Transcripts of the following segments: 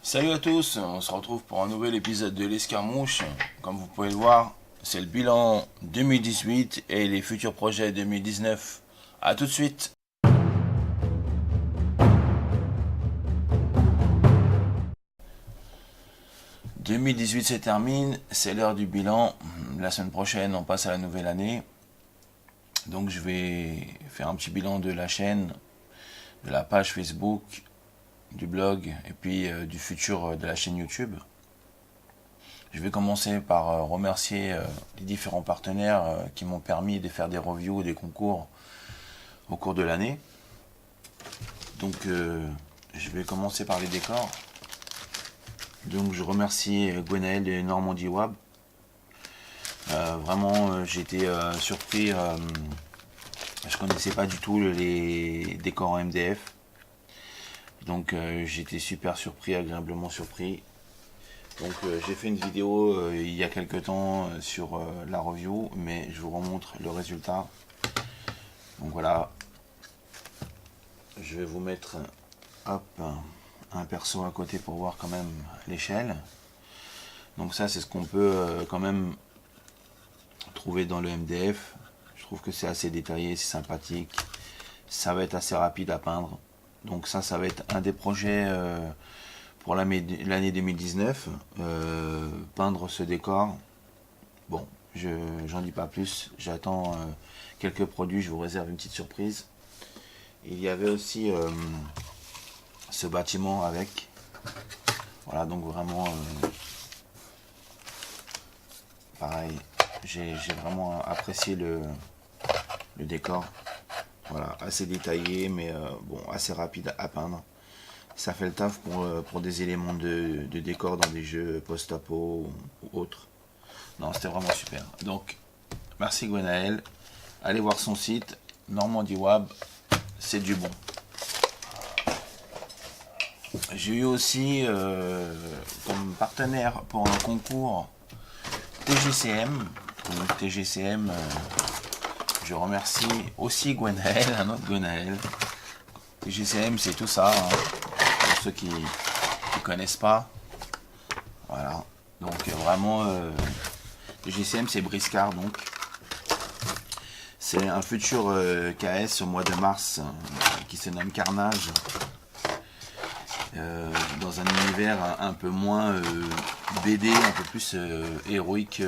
Salut à tous, on se retrouve pour un nouvel épisode de l'Escarmouche. Comme vous pouvez le voir, c'est le bilan 2018 et les futurs projets 2019. A tout de suite. 2018 se termine, c'est l'heure du bilan. La semaine prochaine, on passe à la nouvelle année. Donc je vais faire un petit bilan de la chaîne, de la page Facebook, du blog et puis du futur de la chaîne YouTube. Je vais commencer par remercier les différents partenaires qui m'ont permis de faire des reviews et des concours au cours de l'année. Donc je vais commencer par les décors. Donc je remercie Gwenaël de Normandie Wab. Vraiment j'ai été surpris, je connaissais pas du tout les décors en MDF. Donc j'étais super surpris, agréablement surpris. Donc j'ai fait une vidéo il y a quelques temps sur la review, mais je vous remontre le résultat. Donc voilà, je vais vous mettre hop, un perso à côté pour voir quand même l'échelle. Donc ça c'est ce qu'on peut quand même trouver dans le MDF. Je trouve que c'est assez détaillé, c'est sympathique. Ça va être assez rapide à peindre. Donc ça va être un des projets pour l'année 2019, peindre ce décor. Bon, j'en dis pas plus, j'attends quelques produits, je vous réserve une petite surprise. Il y avait aussi ce bâtiment avec. Voilà, donc vraiment, pareil, j'ai vraiment apprécié le décor. Voilà, assez détaillé, mais bon, assez rapide à peindre. Ça fait le taf pour des éléments de décor dans des jeux post-apo ou autres. Non, c'était vraiment super. Donc, merci Gwenaël. Allez voir son site, Normandie Wab, c'est du bon. J'ai eu aussi comme partenaire pour un concours TGCM. Donc, TGCM, je remercie aussi Gwenaël, un autre Gwenaël. TGCM, c'est tout ça. Hein. Pour ceux qui ne connaissent pas. Voilà. Donc vraiment, TGCM, c'est Briscard. Donc c'est un futur KS au mois de mars qui se nomme Carnage. Dans un univers un peu moins BD, un peu plus héroïque,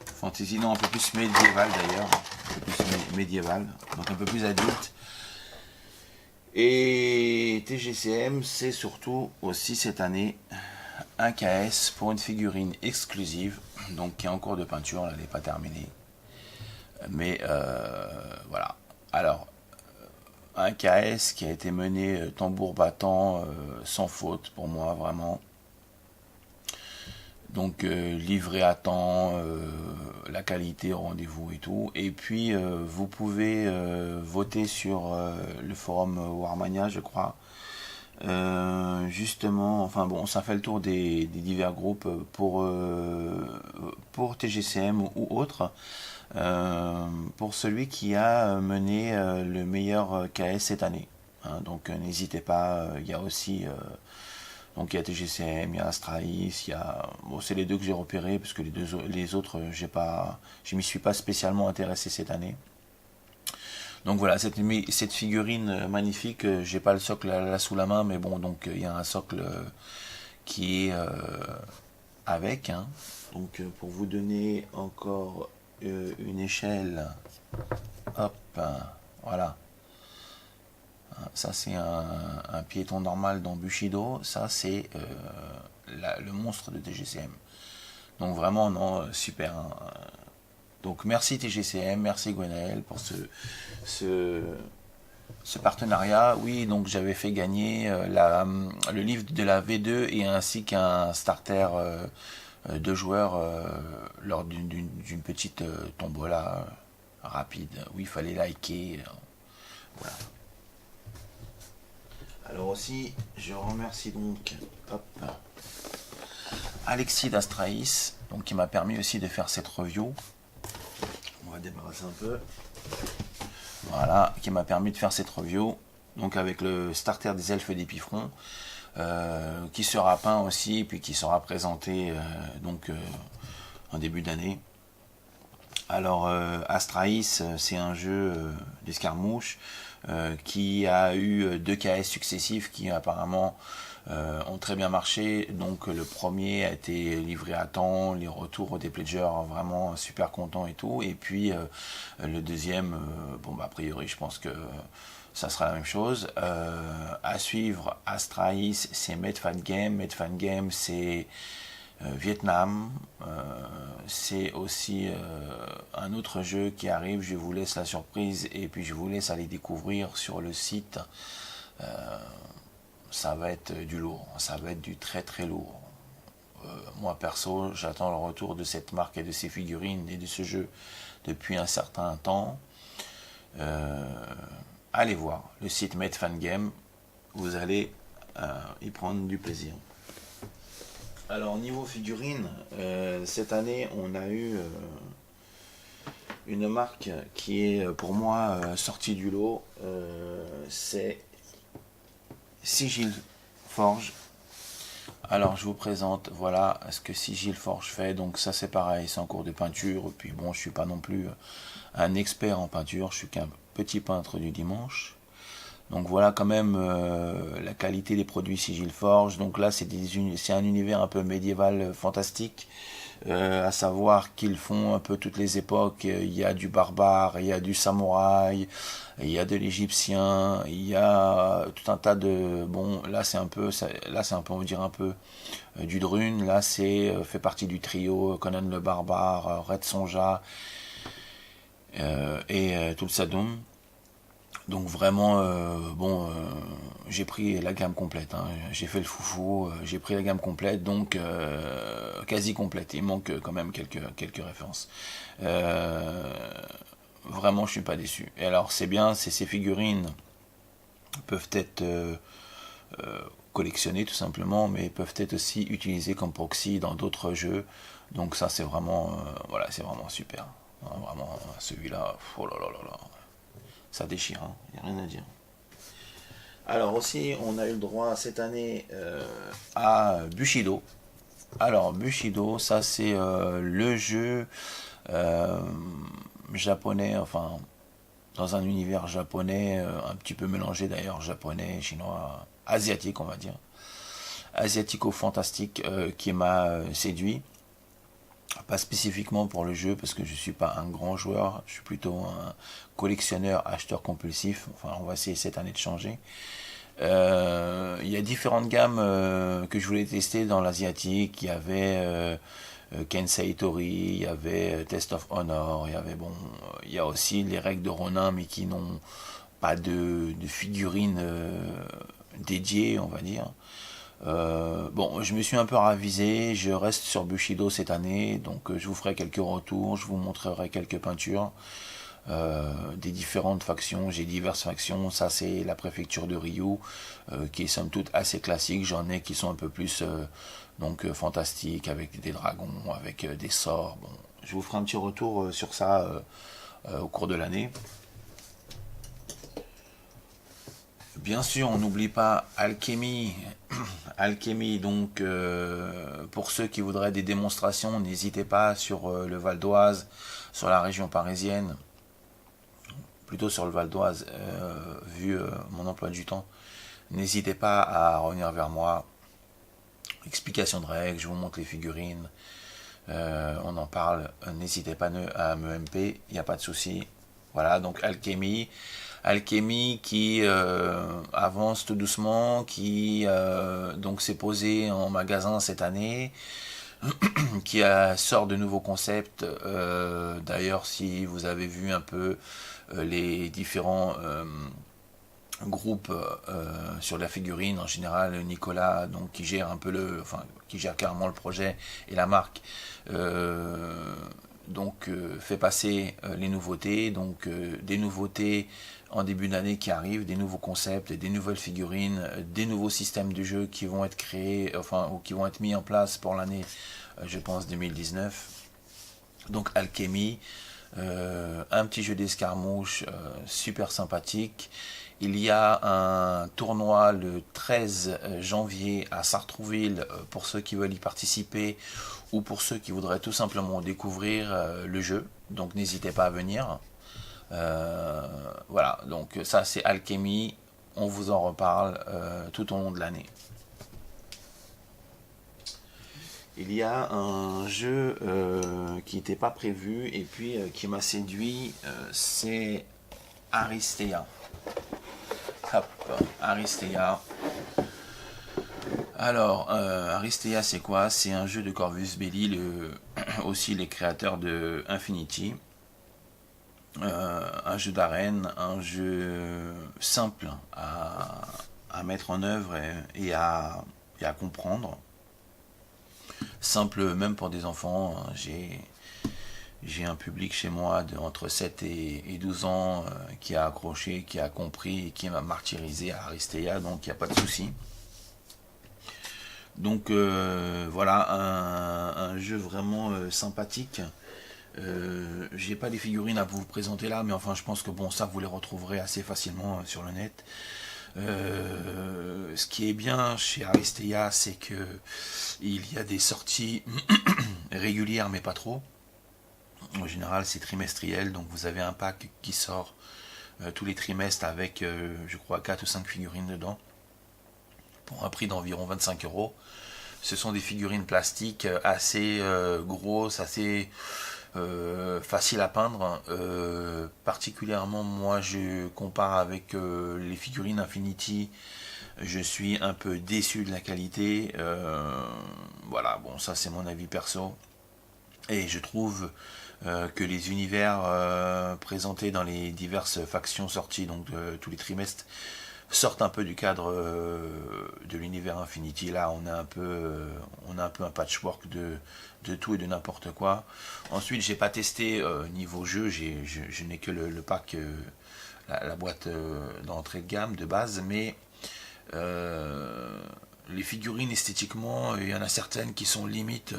fantasy, non, un peu plus médiéval d'ailleurs, un peu plus médiéval, donc un peu plus adulte. Et TGCM, c'est surtout aussi cette année un KS pour une figurine exclusive, donc qui est en cours de peinture, elle n'est pas terminée. Mais voilà. Alors, un KS qui a été mené tambour battant, sans faute pour moi, vraiment. Donc livré à temps, la qualité au rendez-vous et tout. Et puis vous pouvez voter sur le forum Warmania, je crois. Justement, enfin bon, ça fait le tour des divers groupes pour TGCM ou autres. Pour celui qui a mené le meilleur KS cette année. Hein, donc n'hésitez pas, il y a aussi donc il y a TGCM, il y a Astralis, il y a bon, c'est les deux que j'ai repérés parce que les autres je m'y suis pas spécialement intéressé cette année. Donc voilà, cette figurine magnifique, j'ai pas le socle là sous la main, mais bon, donc il y a un socle qui est avec. Hein. Donc pour vous donner encore une échelle, hop, voilà. Ça c'est un piéton normal dans Bushido, ça c'est le monstre de TGCM. Donc vraiment, non, super. Hein. Donc merci TGCM, merci Gwenaël pour ce partenariat. Oui, donc j'avais fait gagner le livre de la V2 et ainsi qu'un starter 2 joueurs lors d'une petite tombola rapide. Oui, il fallait liker. Voilà. Alors aussi, je remercie donc hop, Alexis d'Astraïs, donc qui m'a permis aussi de faire cette review. On va débarrasser un peu. Voilà, qui m'a permis de faire cette review. Donc avec le starter des elfes d'Épifron. qui sera peint aussi, puis qui sera présenté en début d'année. Alors Astralis, c'est un jeu d'escarmouche qui a eu 2 KS successifs qui apparemment ont très bien marché. Donc le premier a été livré à temps, les retours des pledgers vraiment super contents et tout. Et puis le deuxième, a priori je pense que ça sera la même chose. À suivre, Astralis, c'est Medfan Game. Medfan Game, c'est Vietnam. C'est aussi un autre jeu qui arrive. Je vous laisse la surprise et puis je vous laisse aller découvrir sur le site. Ça va être du lourd, ça va être du très très lourd. Moi perso, j'attends le retour de cette marque et de ces figurines et de ce jeu depuis un certain temps. Allez voir le site Medfan Game, vous allez y prendre du plaisir. Alors niveau figurines, cette année on a eu une marque qui est pour moi sortie du lot, c'est Sigil Forge. Alors je vous présente, voilà ce que Sigil Forge fait. Donc ça c'est pareil, c'est en cours de peinture. Et puis bon, je suis pas non plus un expert en peinture, je suis qu'un petit peintre du dimanche. Donc voilà quand même la qualité des produits Sigil Forge. Donc là c'est un univers un peu médiéval fantastique. À savoir qu'ils font un peu toutes les époques. Il y a du barbare, il y a du samouraï, il y a de l'égyptien, il y a tout un tas de... Bon, là c'est un peu, on va dire un peu du Drune. Là c'est fait partie du trio Conan le barbare, Red Sonja et Tulsadum. Donc vraiment, j'ai pris la gamme complète, hein. J'ai fait le foufou, j'ai pris la gamme complète, donc quasi complète. Il manque quand même quelques références. Vraiment, je suis pas déçu. Et alors, c'est bien, ces figurines peuvent être collectionnées tout simplement, mais peuvent être aussi utilisées comme proxy dans d'autres jeux. Donc ça, c'est vraiment, c'est vraiment super. Vraiment, celui-là, oh là là là là. Ça déchire, hein, il n'y a rien à dire. Alors aussi, on a eu le droit cette année à Bushido. Alors Bushido, ça c'est le jeu japonais, enfin dans un univers japonais, un petit peu mélangé d'ailleurs, japonais, chinois, asiatique on va dire. Asiatico-fantastique qui m'a séduit. Pas spécifiquement pour le jeu parce que je suis pas un grand joueur, je suis plutôt un collectionneur, acheteur compulsif. Enfin, on va essayer cette année de changer. Il y a différentes gammes que je voulais tester dans l'asiatique. Il y avait Kensei Tori, il y avait Test of Honor, il y a aussi les règles de Ronin, mais qui n'ont pas de figurines dédiées, on va dire. Je me suis un peu ravisé, je reste sur Bushido cette année, donc je vous ferai quelques retours, je vous montrerai quelques peintures des différentes factions. J'ai diverses factions. Ça c'est la préfecture de Ryu qui est somme toute assez classique. J'en ai qui sont un peu plus fantastiques, avec des dragons, avec des sorts. Bon, je vous ferai un petit retour sur ça au cours de l'année. Bien sûr, on n'oublie pas Alchemy. Alchemy, donc, pour ceux qui voudraient des démonstrations, n'hésitez pas sur le Val d'Oise, sur la région parisienne, plutôt sur le Val d'Oise, vu mon emploi du temps. N'hésitez pas à revenir vers moi. Explication de règles, je vous montre les figurines, on en parle. N'hésitez pas à me MP, il n'y a pas de souci. Voilà, donc Alchemy qui avance tout doucement, qui donc s'est posé en magasin cette année, qui sort de nouveaux concepts. D'ailleurs, si vous avez vu un peu les différents groupes sur la figurine, en général Nicolas, donc qui gère un peu qui gère carrément le projet et la marque. Fait passer les nouveautés, donc des nouveautés en début d'année qui arrivent, des nouveaux concepts, des nouvelles figurines, des nouveaux systèmes de jeu qui vont être créés, ou qui vont être mis en place pour l'année, je pense 2019. Donc Alchemy, un petit jeu d'escarmouche super sympathique, Il y a un tournoi le 13 janvier à Sartrouville pour ceux qui veulent y participer ou pour ceux qui voudraient tout simplement découvrir le jeu. Donc n'hésitez pas à venir. Voilà, donc ça c'est Alchemy. On vous en reparle tout au long de l'année. Il y a un jeu qui n'était pas prévu et puis qui m'a séduit, c'est Aristea. Hop, Aristea. Alors, Aristea c'est quoi? C'est un jeu de Corvus Belli, aussi les créateurs de Infinity. Un jeu d'arène, un jeu simple à mettre en œuvre et à comprendre. Simple même pour des enfants. J'ai un public chez moi entre 7 et 12 ans qui a accroché, qui a compris et qui m'a martyrisé à Aristea, donc il n'y a pas de souci. Donc voilà, un jeu vraiment sympathique. J'ai pas les figurines à vous présenter là, mais enfin je pense que bon, ça vous les retrouverez assez facilement sur le net. Ce qui est bien chez Aristea, c'est que il y a des sorties régulières mais pas trop. En général c'est trimestriel, donc vous avez un pack qui sort tous les trimestres avec je crois 4 ou 5 figurines dedans pour un prix d'environ 25 euros. Ce sont des figurines plastiques assez grosses, assez faciles à peindre. Particulièrement moi je compare avec les figurines Infinity. Je suis un peu déçu de la qualité. Voilà, bon ça c'est mon avis perso. Et je trouve que les univers présentés dans les diverses factions sorties donc tous les trimestres sortent un peu du cadre de l'univers Infinity. Là on a un peu un patchwork de tout et de n'importe quoi. Ensuite j'ai pas testé niveau jeu, je n'ai que le pack, la boîte d'entrée de gamme de base, mais les figurines esthétiquement, il y en a certaines qui sont limite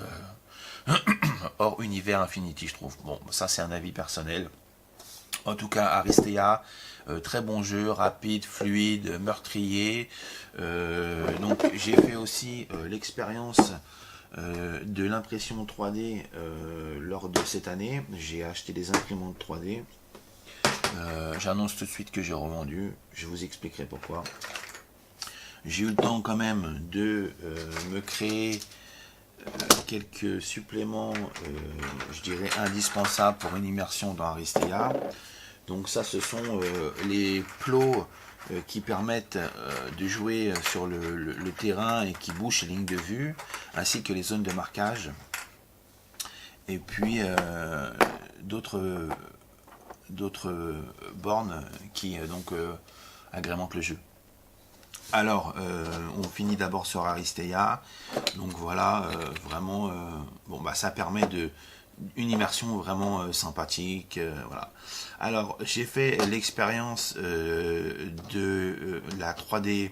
hors univers Infinity, je trouve. Bon, ça c'est un avis personnel. En tout cas, Aristea, très bon jeu, rapide, fluide, meurtrier. Donc j'ai fait aussi l'expérience de l'impression 3D lors de cette année. J'ai acheté des imprimantes 3D. J'annonce tout de suite que j'ai revendu. Je vous expliquerai pourquoi. J'ai eu le temps quand même de me créer quelques suppléments, je dirais indispensables pour une immersion dans Aristea. Donc ça, ce sont les plots qui permettent de jouer sur le terrain et qui bouchent les lignes de vue, ainsi que les zones de marquage. Et puis d'autres bornes qui donc agrémentent le jeu. Alors, on finit d'abord sur Aristea. Donc voilà, vraiment, bon bah ça permet une immersion vraiment sympathique. Voilà. Alors, j'ai fait l'expérience de la 3D.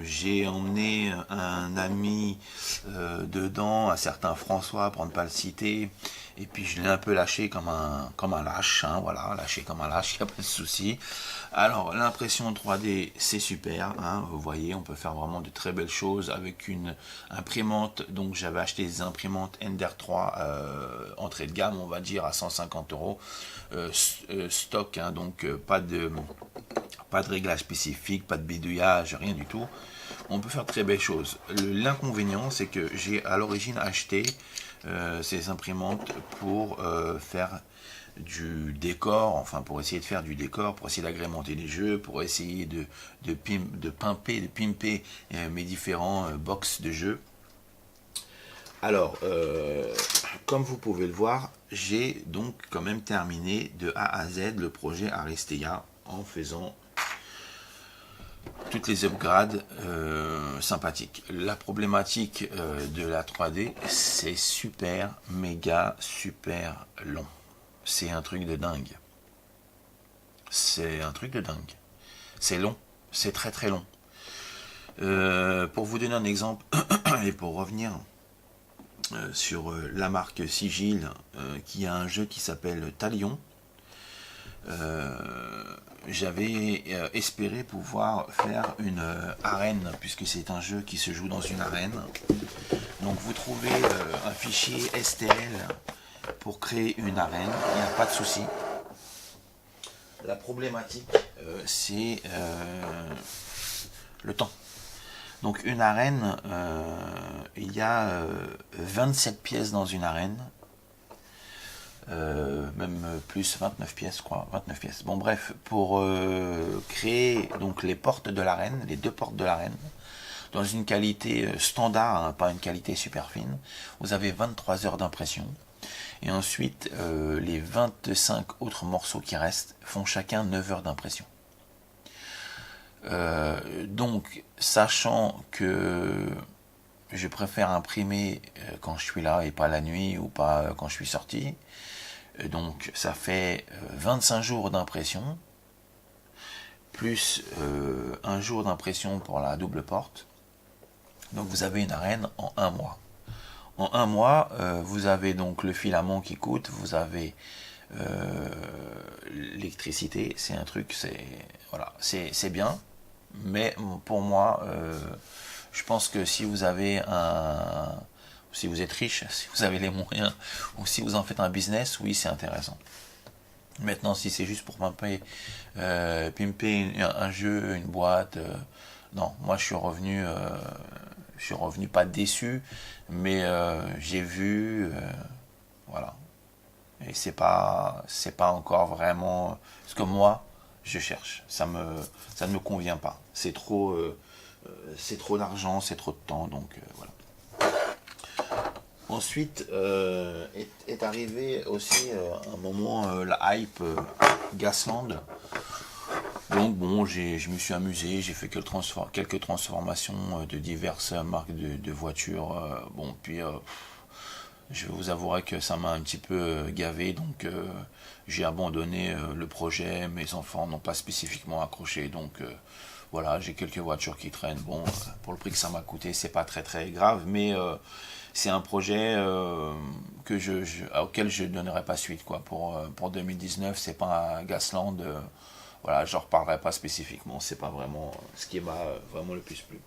J'ai emmené un ami dedans, un certain François, pour ne pas le citer. Et puis je l'ai un peu lâché comme un lâche, hein, voilà, lâché comme un lâche, il n'y a pas de souci. Alors l'impression 3D c'est super, hein, vous voyez, on peut faire vraiment de très belles choses avec une imprimante. Donc j'avais acheté des imprimantes Ender 3 entrée de gamme, on va dire à 150 euros stock, hein, donc pas de réglage spécifique, pas de bidouillage, rien du tout. On peut faire de très belles choses. L'inconvénient c'est que j'ai à l'origine acheté ces imprimantes pour faire du décor, enfin pour essayer de faire du décor, pour essayer d'agrémenter les jeux, pour essayer de pimper mes différents box de jeux. Alors, comme vous pouvez le voir, j'ai donc quand même terminé de A à Z le projet Aristea en faisant toutes les upgrades sympathiques. La problématique de la 3D, c'est super, méga, super long. C'est un truc de dingue. C'est un truc de dingue. C'est long, c'est très très long. Pour vous donner un exemple, et pour revenir sur la marque Sigil, qui a un jeu qui s'appelle Talion. j'avais espéré pouvoir faire une arène, puisque c'est un jeu qui se joue dans une arène. Donc vous trouvez un fichier STL pour créer une arène, il n'y a pas de souci. La problématique, c'est le temps. Donc une arène, il y a 27 pièces dans une arène. Même plus 29 pièces, je crois, 29 pièces. Bon bref, pour créer donc les portes de l'arène, les deux portes de l'arène, dans une qualité standard, hein, pas une qualité super fine, vous avez 23 heures d'impression. Et ensuite, les 25 autres morceaux qui restent font chacun 9 heures d'impression. Donc, sachant que je préfère imprimer quand je suis là et pas la nuit ou pas quand je suis sorti, donc ça fait 25 jours d'impression, plus un jour d'impression pour la double porte. Donc vous avez une arène en un mois. En un mois, vous avez donc le filament qui coûte, vous avez l'électricité, c'est un truc, voilà, c'est bien, mais pour moi, je pense que si vous avez si vous êtes riche, si vous avez les moyens, ou si vous en faites un business, oui, c'est intéressant. Maintenant, si c'est juste pour pimper un jeu, une boîte, non, moi je suis revenu pas déçu, mais j'ai vu, voilà. Et c'est pas encore vraiment ce que moi je cherche. Ça ne me convient pas. C'est trop d'argent, c'est trop de temps, donc voilà. Ensuite est arrivé aussi un moment, la hype Gasland. Donc bon, je me suis amusé, j'ai fait quelques transformations de diverses marques de voitures. Bon, puis je vous avouerai que ça m'a un petit peu gavé, donc j'ai abandonné le projet. Mes enfants n'ont pas spécifiquement accroché, donc voilà, j'ai quelques voitures qui traînent. Bon, pour le prix que ça m'a coûté, c'est pas très très grave, mais c'est un projet auquel je ne donnerai pas suite, quoi. Pour 2019, c'est pas un Gasland. Voilà, je ne reparlerai pas spécifiquement, c'est pas vraiment ce qui m'a vraiment le plus plu.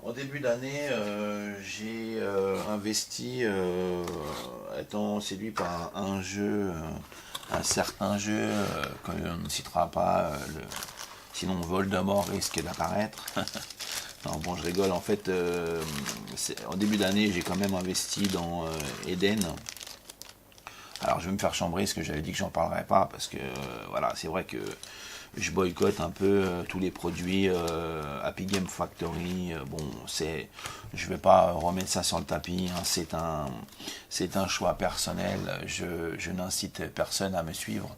En début d'année, j'ai investi, étant séduit par un jeu, un certain jeu qu'on ne citera pas, sinon Voldemort risque d'apparaître. Non, bon, je rigole, en fait, en début d'année, j'ai quand même investi dans Eden. Alors, je vais me faire chambrer parce que j'avais dit que j'en parlerais pas, parce que, voilà, c'est vrai que je boycotte un peu tous les produits Happy Game Factory. Bon, je vais pas remettre ça sur le tapis, hein, c'est un choix personnel, je n'incite personne à me suivre.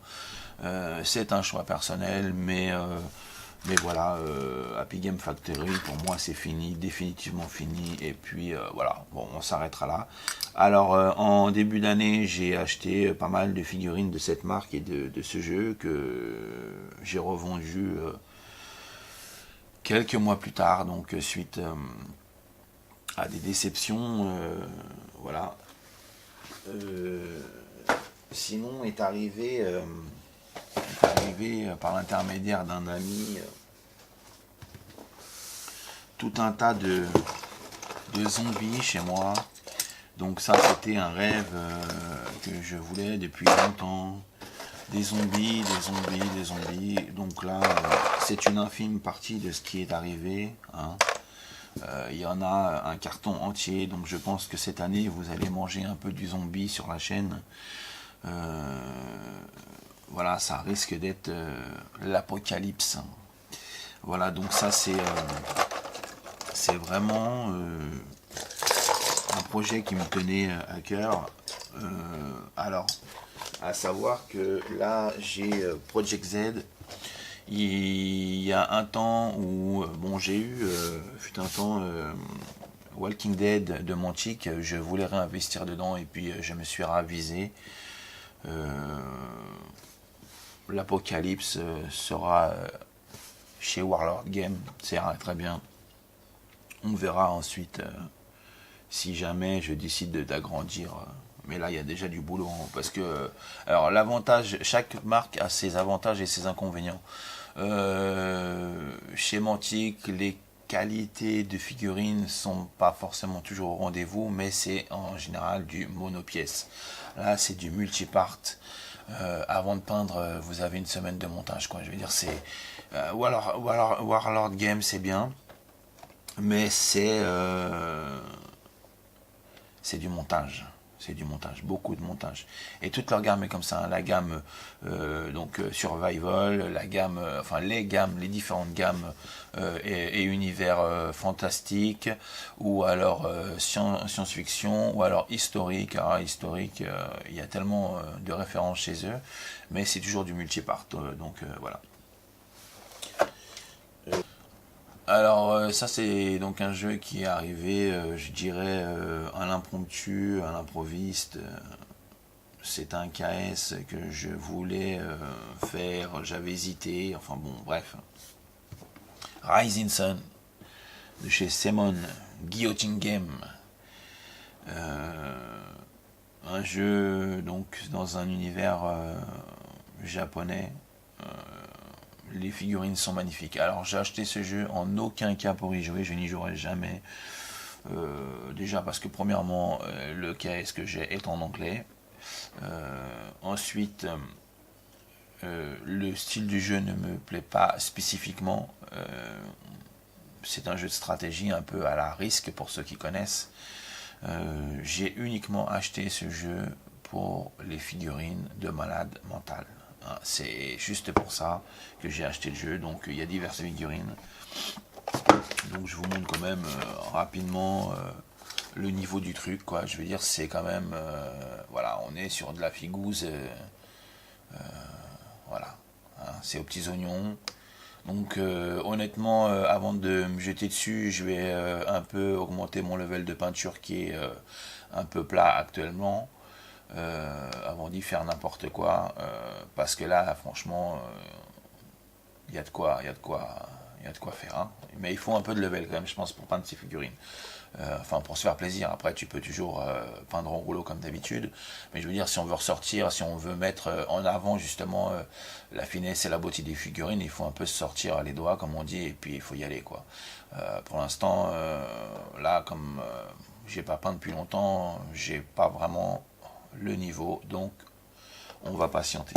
C'est un choix personnel, mais voilà, Happy Game Factory, pour moi, c'est fini, définitivement fini. Et puis, voilà, bon, on s'arrêtera là. Alors, en début d'année, j'ai acheté pas mal de figurines de cette marque et de ce jeu que j'ai revendu quelques mois plus tard, donc suite à des déceptions, voilà. Sinon, est arrivé par l'intermédiaire d'un ami tout un tas de zombies chez moi. Donc ça, c'était un rêve que je voulais depuis longtemps. Des zombies, des zombies, des zombies. Donc là, c'est une infime partie de ce qui est arrivé, hein. Il y en a un carton entier, donc je pense que cette année, vous allez manger un peu du zombie sur la chaîne. Voilà, ça risque d'être l'apocalypse. Voilà, donc ça c'est vraiment un projet qui me tenait à cœur. Alors, à savoir que là j'ai Project Z. Il y a un temps où, bon, j'ai eu, fut un temps, Walking Dead de Monchique, je voulais réinvestir dedans et puis je me suis ravisé. L'Apocalypse sera chez Warlord Game, c'est très bien. On verra ensuite si jamais je décide d'agrandir Mais là, il y a déjà du boulot, hein, parce que, alors l'avantage, chaque marque a ses avantages et ses inconvénients. Chez Mantic, les qualités de figurines sont pas forcément toujours au rendez-vous, mais c'est en général du monopièce. Là, c'est du multipart. Avant de peindre, vous avez une semaine de montage, quoi. Je veux dire, c'est ou alors Warlord Game, c'est bien, mais c'est du montage. C'est du montage, beaucoup de montage. Et toute leur gamme est comme ça, hein. La gamme Survival, la gamme, enfin les différentes gammes et univers fantastiques, ou alors science-fiction, ou alors historique. Alors historique, il y a tellement de références chez eux, mais c'est toujours du multipart. Voilà. Alors ça c'est donc un jeu qui est arrivé, je dirais, à l'impromptu, à l'improviste. C'est un KS que je voulais faire, j'avais hésité, enfin bon, bref. Rising Sun, de chez Simon, Guillotine Game. Un jeu donc dans un univers japonais. Les figurines sont magnifiques. Alors j'ai acheté ce jeu en aucun cas pour y jouer, je n'y jouerai jamais. Déjà parce que premièrement, le KS que j'ai est en anglais. Ensuite, le style du jeu ne me plaît pas spécifiquement. C'est un jeu de stratégie un peu à la risque pour ceux qui connaissent. J'ai uniquement acheté ce jeu pour les figurines de malade mental. C'est juste pour ça que j'ai acheté le jeu. Donc il y a diverses figurines. Donc je vous montre quand même rapidement le niveau du truc, quoi. Je veux dire, c'est quand même voilà, on est sur de la figouze, voilà, hein, c'est aux petits oignons. Donc honnêtement, avant de me jeter dessus, je vais un peu augmenter mon level de peinture qui est un peu plat actuellement, avant d'y faire n'importe quoi, parce que là, franchement, il y a de quoi, il y a de quoi, il y a de quoi faire, hein. Mais il faut un peu de level quand même, je pense, pour peindre ces figurines. Enfin, pour se faire plaisir. Après, tu peux toujours peindre en rouleau comme d'habitude. Mais je veux dire, si on veut ressortir, si on veut mettre en avant justement la finesse et la beauté des figurines, il faut un peu se sortir les doigts, comme on dit, et puis il faut y aller, quoi. Pour l'instant, là, comme j'ai pas peint depuis longtemps, j'ai pas vraiment le niveau, donc on va patienter.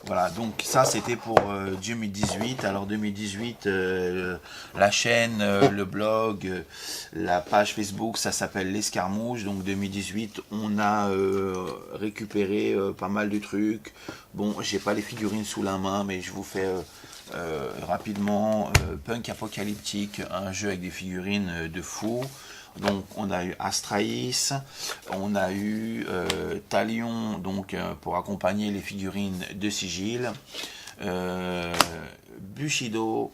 Voilà, donc ça c'était pour 2018. Alors 2018, la chaîne, le blog, la page Facebook, ça s'appelle l'Escarmouche. Donc 2018, on a récupéré pas mal de trucs. Bon, j'ai pas les figurines sous la main, mais je vous fais rapidement Punk Apocalyptique, un jeu avec des figurines de fou. Donc on a eu Astraïs, on a eu Talion, donc pour accompagner les figurines de sigil, Bushido,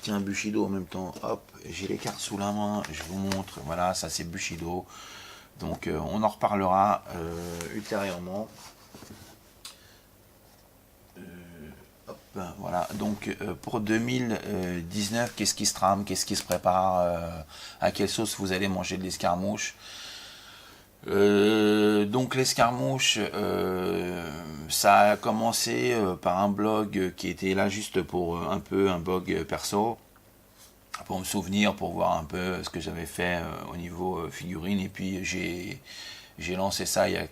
tiens Bushido en même temps, hop, j'ai les cartes sous la main, je vous montre, voilà, ça c'est Bushido, donc on en reparlera ultérieurement. Voilà, donc pour 2019, qu'est-ce qui se trame, qu'est-ce qui se prépare, à quelle sauce vous allez manger de l'escarmouche. Donc l'escarmouche, ça a commencé par un blog qui était là juste pour un peu un blog perso, pour me souvenir, pour voir un peu ce que j'avais fait au niveau figurine, et puis j'ai lancé ça il y a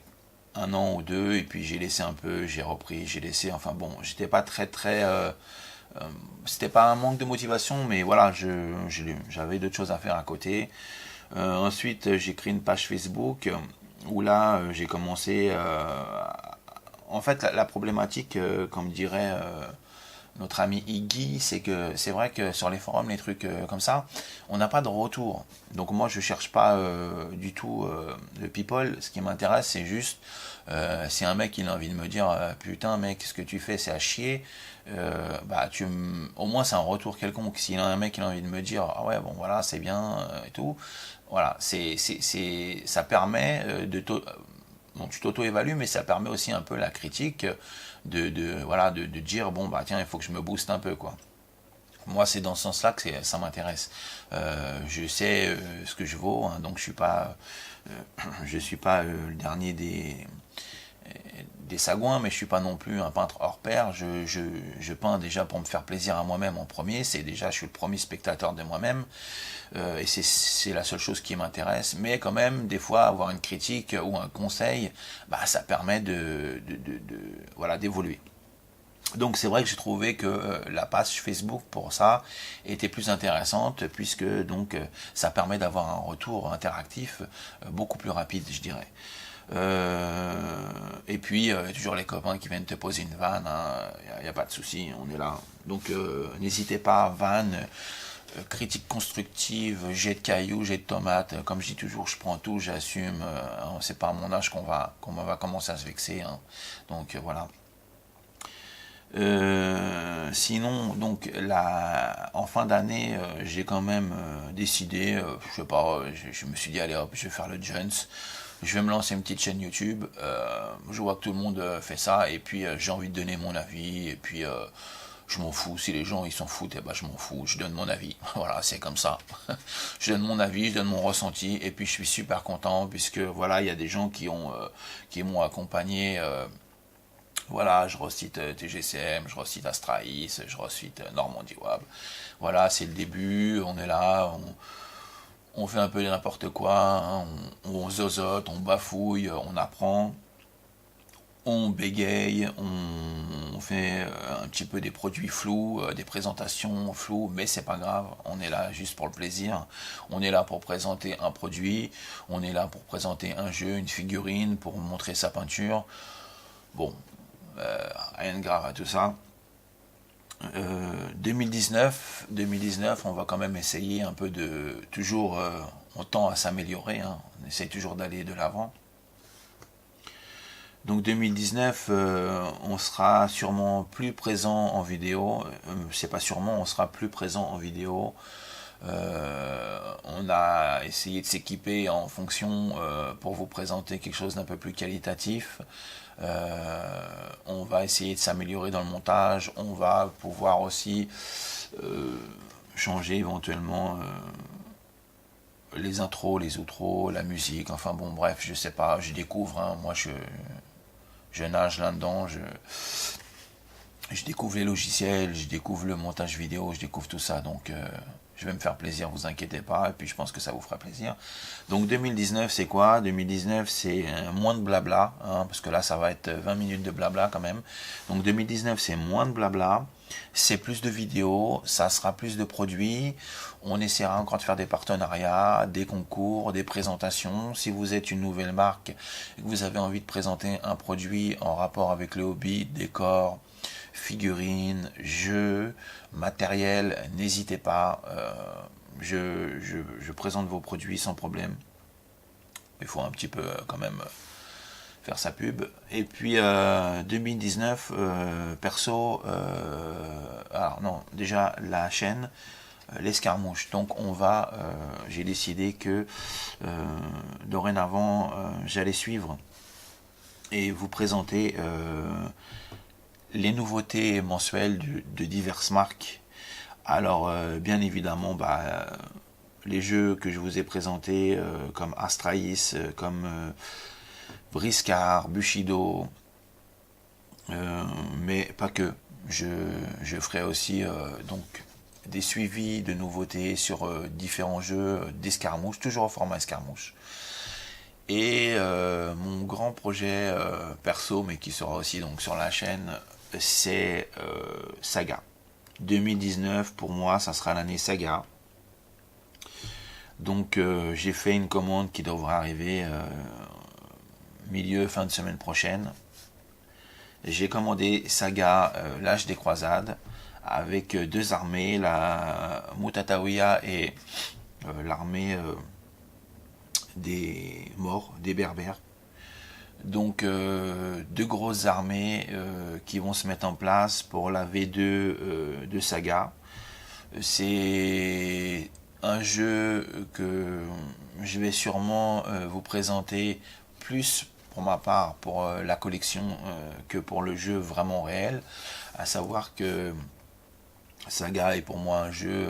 un an ou deux, et puis j'ai laissé un peu, j'ai repris, j'ai laissé, enfin bon, j'étais pas très c'était pas un manque de motivation, mais voilà, j'avais d'autres choses à faire à côté. Ensuite j'ai créé une page Facebook où là j'ai commencé en fait la problématique, comme dirait notre ami Iggy, c'est que c'est vrai que sur les forums, les trucs comme ça, on n'a pas de retour. Donc moi, je cherche pas du tout le people. Ce qui m'intéresse, c'est juste si un mec il a envie de me dire putain mec, ce que tu fais, c'est à chier. Bah au moins c'est un retour quelconque. Si un mec il a envie de me dire ah ouais bon voilà c'est bien et tout, voilà ça permet bon, tu t'auto-évalues, mais ça permet aussi un peu la critique voilà, de dire bon bah tiens il faut que je me booste un peu quoi. Moi, c'est dans ce sens-là que ça m'intéresse. Je sais ce que je vaux, hein, donc je suis pas le dernier des sagouins, mais je suis pas non plus un peintre hors pair. Je peins déjà pour me faire plaisir à moi-même en premier. C'est déjà, je suis le premier spectateur de moi-même, et c'est la seule chose qui m'intéresse. Mais quand même, des fois, avoir une critique ou un conseil, bah, ça permet voilà, d'évoluer. Donc c'est vrai que j'ai trouvé que la page Facebook pour ça était plus intéressante puisque donc ça permet d'avoir un retour interactif beaucoup plus rapide, je dirais. Et puis toujours les copains qui viennent te poser une vanne, il n'y a pas de souci, on est là. Donc n'hésitez pas, vanne, critique constructive, jet de cailloux, jet de tomates, comme je dis toujours, je prends tout, j'assume, c'est pas à mon âge qu'on va commencer à se vexer, hein. Donc voilà. Sinon, donc en fin d'année, j'ai quand même décidé, je sais pas, je me suis dit allez hop, je vais faire le Jones, je vais me lancer une petite chaîne YouTube. Je vois que tout le monde fait ça et puis j'ai envie de donner mon avis et puis je m'en fous. Si les gens ils s'en foutent, et ben je m'en fous, je donne mon avis. Voilà, c'est comme ça. Je donne mon avis, je donne mon ressenti et puis je suis super content puisque voilà, il y a des gens qui m'ont accompagné. Voilà, je recite TGCM, je recite Astraïs, je recite Normandie Wab. Voilà, c'est le début, on est là, on fait un peu n'importe quoi, hein, on zozote, on bafouille, on apprend, on bégaye, on fait un petit peu des produits flous, des présentations floues, mais c'est pas grave, on est là juste pour le plaisir, on est là pour présenter un produit, on est là pour présenter un jeu, une figurine, pour montrer sa peinture. Bon, rien de grave à tout ça. 2019, on va quand même essayer un peu de toujours, on tend à s'améliorer, hein, on essaye toujours d'aller de l'avant. Donc 2019, on sera sûrement plus présent en vidéo. C'est pas sûrement, on sera plus présent en vidéo. On a essayé de s'équiper en fonction pour vous présenter quelque chose d'un peu plus qualitatif. On va essayer de s'améliorer dans le montage. On va pouvoir aussi changer éventuellement les intros, les outros, la musique. Enfin bon, bref, je sais pas, je découvre. Hein, moi, je nage là-dedans. Je découvre les logiciels, je découvre le montage vidéo, je découvre tout ça. Donc je vais me faire plaisir, vous inquiétez pas, et puis je pense que ça vous fera plaisir. Donc 2019 c'est quoi? 2019 c'est moins de blabla, hein, parce que là ça va être 20 minutes de blabla quand même. Donc 2019 c'est moins de blabla, c'est plus de vidéos, ça sera plus de produits, on essaiera encore de faire des partenariats, des concours, des présentations. Si vous êtes une nouvelle marque et que vous avez envie de présenter un produit en rapport avec le hobby, décor, figurines, jeux, matériel, n'hésitez pas, je présente vos produits sans problème. Il faut un petit peu quand même faire sa pub. Et puis 2019, perso, alors non, déjà la chaîne, l'escarmouche. Donc j'ai décidé que dorénavant, j'allais suivre et vous présenter les nouveautés mensuelles de diverses marques. Alors, bien évidemment, les jeux que je vous ai présentés, comme Astraïs, comme Briscard, Bushido, mais pas que. Je ferai aussi donc des suivis de nouveautés sur différents jeux d'escarmouche, toujours au format escarmouche. Et mon grand projet perso, mais qui sera aussi donc sur la chaîne, c'est Saga. 2019 pour moi ça sera l'année Saga. Donc j'ai fait une commande qui devra arriver fin de semaine prochaine. J'ai commandé Saga, l'âge des croisades, avec deux armées, la Mutatawiya et l'armée des morts, des berbères. Donc deux grosses armées qui vont se mettre en place pour la V2 de Saga. C'est un jeu que je vais sûrement vous présenter plus pour ma part pour la collection que pour le jeu vraiment réel. À savoir que Saga est pour moi un jeu,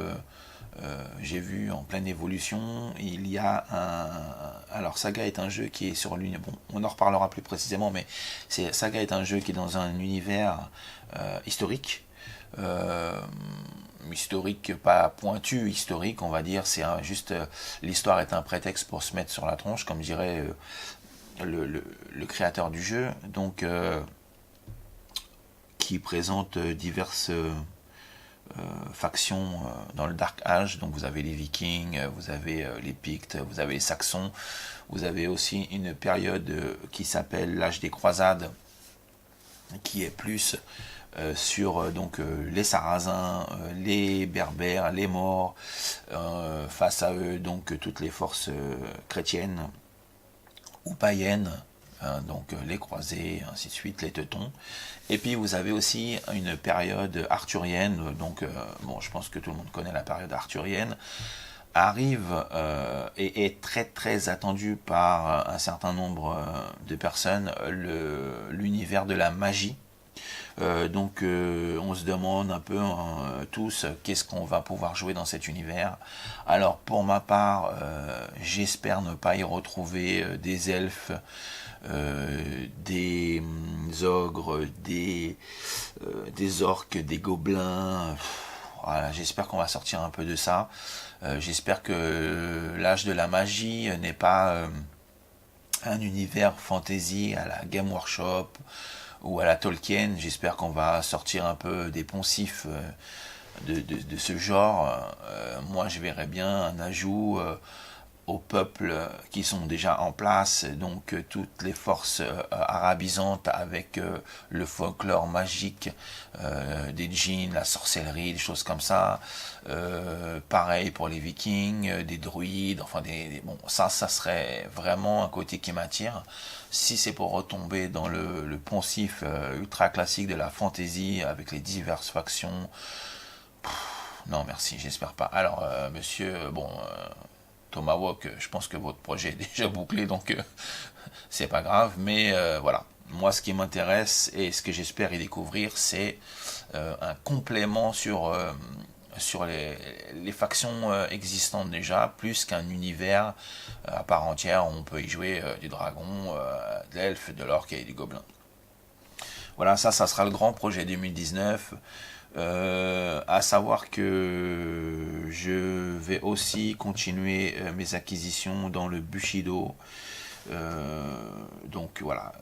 j'ai vu en pleine évolution. Il y a alors Saga est un jeu qui est sur l'univers. Bon, on en reparlera plus précisément, mais Saga est un jeu qui est dans un univers historique. Euh, Historique, pas pointu, historique, on va dire. C'est juste l'histoire est un prétexte pour se mettre sur la tronche, comme dirait le créateur du jeu. Donc, qui présente diverses factions dans le Dark Age. Donc vous avez les Vikings, vous avez les Pictes, vous avez les Saxons, vous avez aussi une période qui s'appelle l'âge des croisades, qui est plus sur les Sarrasins, les Berbères, les Maures, face à eux donc toutes les forces chrétiennes ou païennes, donc les croisés, ainsi de suite, les teutons. Et puis vous avez aussi une période arthurienne, donc bon, je pense que tout le monde connaît la période arthurienne, arrive et est très très attendu par un certain nombre de personnes, l'univers de la magie. Donc on se demande un peu tous qu'est-ce qu'on va pouvoir jouer dans cet univers. Alors pour ma part, j'espère ne pas y retrouver des elfes, des ogres, des orques, des gobelins. Voilà, j'espère qu'on va sortir un peu de ça. J'espère que l'âge de la magie n'est pas un univers fantasy à la Game Workshop ou à la Tolkien. J'espère qu'on va sortir un peu des poncifs de ce genre. Moi, je verrais bien un ajout aux peuples qui sont déjà en place, donc toutes les forces arabisantes avec le folklore magique des djinns, la sorcellerie, des choses comme ça. Pareil pour les vikings, des druides, enfin bon, ça serait vraiment un côté qui m'attire. Si c'est pour retomber dans le poncif ultra classique de la fantasy avec les diverses factions, non merci, j'espère pas. Alors monsieur, bon, Tomahawk, je pense que votre projet est déjà bouclé, donc c'est pas grave, mais voilà. Moi, ce qui m'intéresse et ce que j'espère y découvrir, c'est un complément sur les factions existantes déjà, plus qu'un univers à part entière où on peut y jouer du dragon, de l'elfe, de l'orque et du gobelin. Voilà, ça sera le grand projet 2019. À savoir que je vais aussi continuer mes acquisitions dans le Bushido. Donc voilà,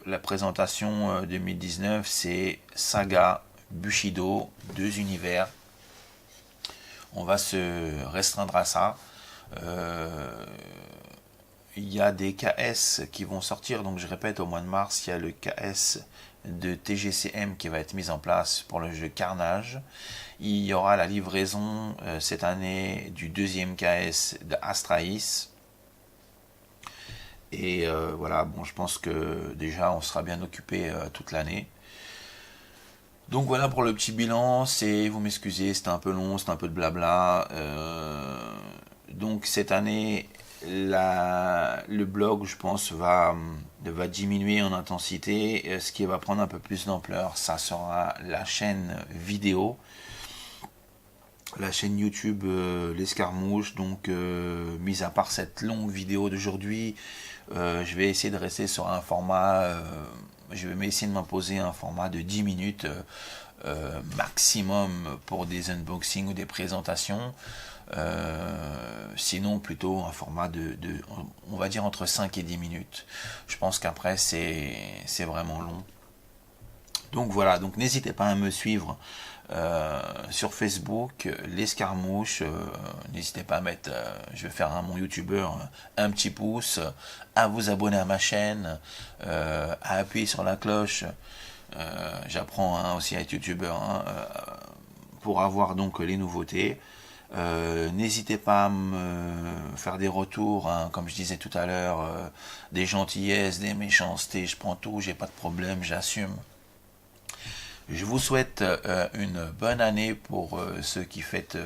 la présentation 2019, c'est Saga, Bushido, deux univers. On va se restreindre à ça. Il y a des KS qui vont sortir, donc je répète, au mois de mars, il y a le KS de TGCM qui va être mis en place pour le jeu Carnage. Il y aura la livraison cette année du deuxième KS de Astraïs. Et voilà, bon, je pense que déjà on sera bien occupé toute l'année. Donc voilà pour le petit bilan, vous m'excusez, c'était un peu long, c'était un peu de blabla. Donc cette année, le blog, je pense, va diminuer en intensité. Ce qui va prendre un peu plus d'ampleur, ça sera la chaîne vidéo, la chaîne YouTube L'Escarmouche. Donc, mis à part cette longue vidéo d'aujourd'hui, je vais essayer de rester sur un format, je vais essayer de m'imposer un format de 10 minutes maximum pour des unboxings ou des présentations. Sinon plutôt un format on va dire entre 5 et 10 minutes. Je pense qu'après c'est vraiment long. Donc voilà, donc n'hésitez pas à me suivre sur Facebook, l'Escarmouche. N'hésitez pas à mettre, je vais faire mon youtubeur, un petit pouce, à vous abonner à ma chaîne, à appuyer sur la cloche. J'apprends aussi à être youtubeur pour avoir donc les nouveautés. N'hésitez pas à me faire des retours, hein, comme je disais tout à l'heure, des gentillesses, des méchancetés, je prends tout, j'ai pas de problème, j'assume. Je vous souhaite une bonne année pour ceux qui fêtent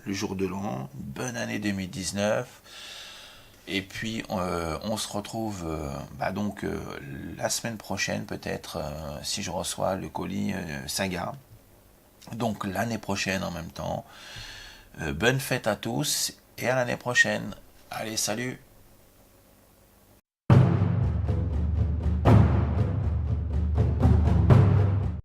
le jour de l'an, une bonne année 2019. Et puis on se retrouve donc la semaine prochaine peut-être si je reçois le colis Saga. Donc l'année prochaine en même temps. Bonne fête à tous et à l'année prochaine. Allez, salut!